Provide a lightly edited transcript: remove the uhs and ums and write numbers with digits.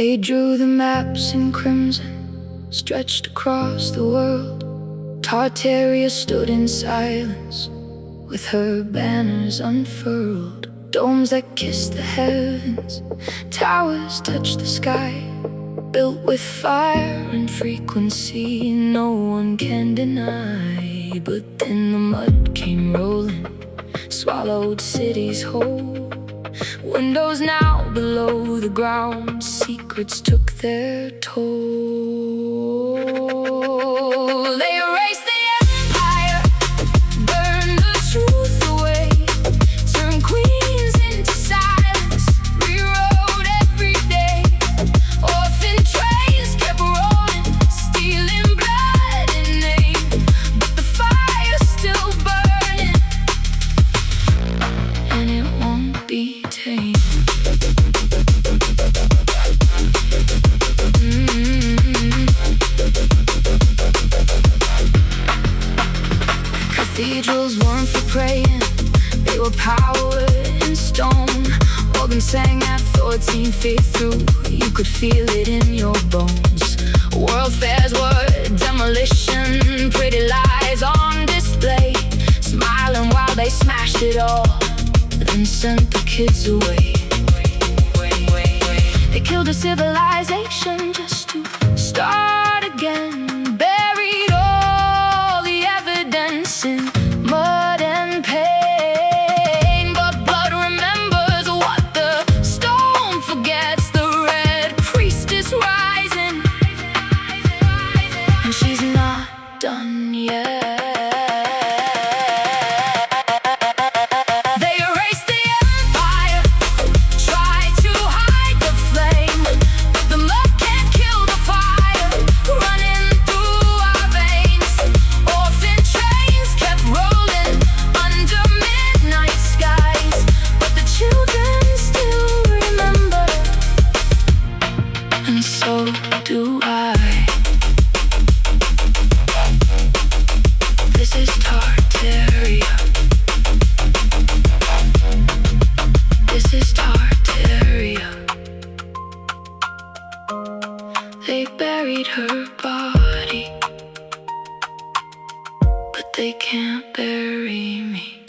They drew the maps in crimson, stretched across the world. Tartaria stood in silence, with her banners unfurled. Domes that kissed the heavens, towers touched the sky, built with fire and frequency no one can deny. But then the mud came rolling, swallowed cities whole. Windows now below the ground, secrets took their toll. They erased the empire, burned the truth away, turned queens into silence, rewrote every day. Orphan trains kept rolling, stealing blood and name, but the fire's still burning, and it won't be tamed. Cathedrals weren't for praying, they were power in stone. Organs sang at 14 feet through, you could feel it in your bones. World fairs were demolition, pretty lies on display, smiling while they smashed it all, then sent the kids away. They killed a civilization just to start again, buried all the evidence in mud and pain. But blood remembers what the stone forgets. The red priestess rising, and she's not done yet. And so do I. This is Tartaria. This is Tartaria. They buried her body, but they can't bury me.